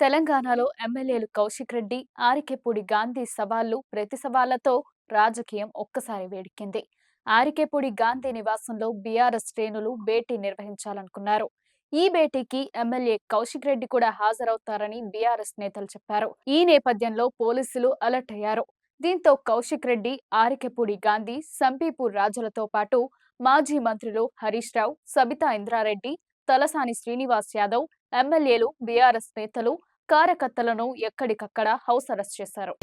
తెలంగాణలో ఎమ్మెల్యేలు కౌశిక్ రెడ్డి, ఆరికెపూడి గాంధీ సవాళ్లు ప్రతి సవాళ్లతో రాజకీయం ఒక్కసారి వేడెక్కింది. ఆరికెపూడి గాంధీ నివాసంలో బీఆర్ఎస్ శ్రేణులు భేటీ నిర్వహించాలనుకున్నారు. ఈ భేటీకి ఎమ్మెల్యే కౌశిక్ రెడ్డి కూడా హాజరవుతారని బీఆర్ఎస్ నేతలు చెప్పారు. ఈ నేపథ్యంలో పోలీసులు అలర్ట్ అయ్యారు. దీంతో కౌశిక్ రెడ్డి, ఆరికెపూడి గాంధీ, సంపీపూర్ రాజులతో పాటు మాజీ మంత్రులు హరీష్ రావు, సబితా ఇంద్రారెడ్డి, తలసాని శ్రీనివాస్ యాదవ్, ఎమ్మెల్యేలు, బీఆర్ఎస్ నేతలు, కార్యకర్తలను ఎక్కడికక్కడ హౌస్ అరెస్ట్ చేశారు.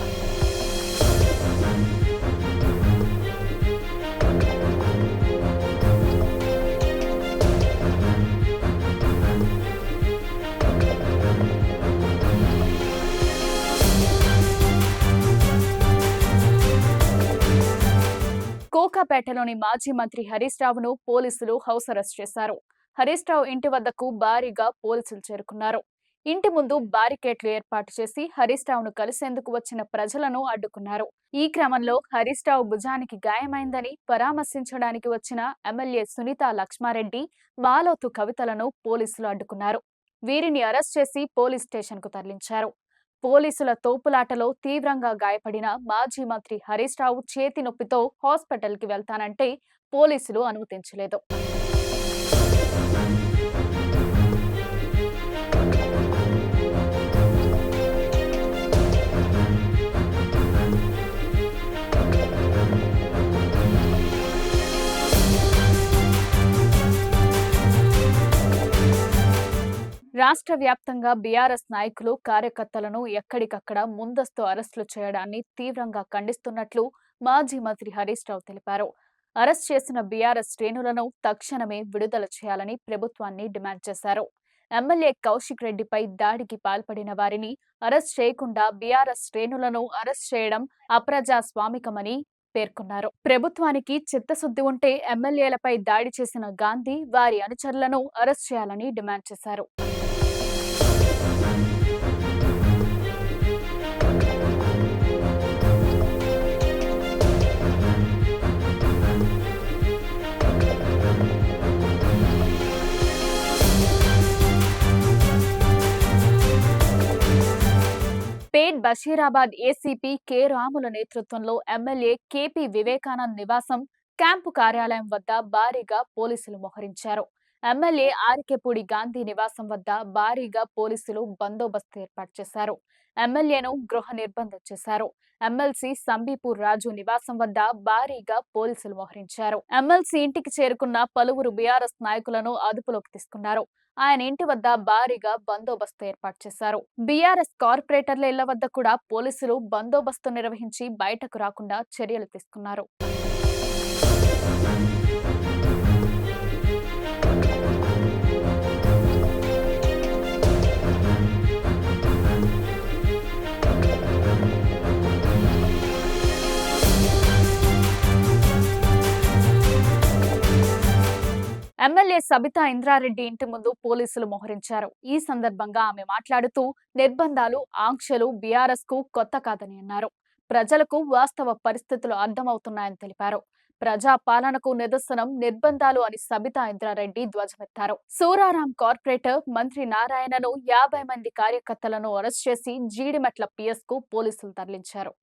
కోకాపేటలోని మాజీ మంత్రి హరీష్ రావును పోలీసులు హౌస్ అరెస్ట్ చేశారు. హరీష్ రావు ఇంటి వద్దకు భారీగా పోలీసులు చేరుకున్నారు. ఇంటి ముందు బారికేడ్లు ఏర్పాటు చేసి హరీష్ రావును కలిసేందుకు వచ్చిన ప్రజలను అడ్డుకున్నారు. ఈ క్రమంలో హరీష్ రావు భుజానికి గాయమైందని పరామర్శించడానికి వచ్చిన ఎమ్మెల్యే సునీత లక్ష్మారెడ్డి, మాలోతు కవితలను పోలీసులు అడ్డుకున్నారు. వీరిని అరెస్ట్ చేసి పోలీస్ స్టేషన్కు తరలించారు. పోలీసుల తోపులాటలో తీవ్రంగా గాయపడిన మాజీ మంత్రి హరీష్ రావు చేతి నొప్పితో హాస్పిటల్కి వెళ్తానంటే పోలీసులు అనుమతించలేదు. రాష్ట్ర వ్యాప్తంగా బీఆర్ఎస్ నాయకులు, కార్యకర్తలను ఎక్కడికక్కడ ముందస్తు అరెస్టులు చేయడాన్ని తీవ్రంగా ఖండిస్తున్నట్లు మాజీ మంత్రి హరీష్ రావు తెలిపారు. అరెస్ట్ చేసిన బీఆర్ఎస్ శ్రేణులను తక్షణమే విడుదల చేయాలని ప్రభుత్వాన్ని డిమాండ్ చేశారు. ఎమ్మెల్యే కౌశిక్ రెడ్డిపై దాడికి పాల్పడిన వారిని అరెస్ట్ చేయకుండా బీఆర్ఎస్ శ్రేణులను అరెస్ట్ చేయడం అప్రజాస్వామికమని పేర్కొన్నారు. ప్రభుత్వానికి చిత్తశుద్ధి ఉంటే ఎమ్మెల్యేలపై దాడి చేసిన గాంధీ, వారి అనుచరులను అరెస్ట్ చేయాలని డిమాండ్ చేశారు. పేట్ బషీరాబాద్ ఏసీపీ కె రాముల నేతృత్వంలో ఎమ్మెల్యే కేపీ వివేకానంద్ నివాసం, క్యాంపు కార్యాలయం వద్ద భారీగా పోలీసులు మోహరించారు. ఎమ్మెల్యే ఆరికెపూడి గాంధీ నివాసం వద్ద భారీగా పోలీసులు బందోబస్తు ఏర్పాటు చేశారు. ఎమ్మెల్యేను గృహ నిర్బంధం చేశారు. ఎమ్మెల్సీ సంబీపూర్ రాజు నివాసం వద్ద భారీగా పోలీసులు మోహరించారు. ఎమ్మెల్సీ ఇంటికి చేరుకున్న పలువురు బీఆర్ఎస్ నాయకులను అదుపులోకి తీసుకున్నారు. ఆయన ఇంటి వద్ద భారీగా బందోబస్తు ఏర్పాటు చేశారు. బీఆర్ఎస్ కార్పొరేటర్ల ఇళ్ల వద్ద కూడా పోలీసులు బందోబస్తు నిర్వహించి బయటకు రాకుండా చర్యలు తీసుకున్నారు. ఎమ్మెల్యే సబితా ఇంద్రారెడ్డి ఇంటి ముందు పోలీసులు మోహరించారు. ఈ సందర్భంగా ఆమె మాట్లాడుతూ, నిర్బంధాలు, ఆంక్షలు బీఆర్ఎస్ కు కొత్త కాదని అన్నారు. ప్రజలకు వాస్తవ పరిస్థితులు అర్థమవుతున్నాయని తెలిపారు. ప్రజా పాలనకు నిదర్శనం నిర్బంధాలు అని సబితా ఇంద్రారెడ్డి ధ్వజమెత్తారు. సూరారాం కార్పొరేటర్ మంత్రి నారాయణను 50 మంది కార్యకర్తలను అరెస్ట్ చేసి జీడిమెట్ల పిఎస్ కు పోలీసులు తరలించారు.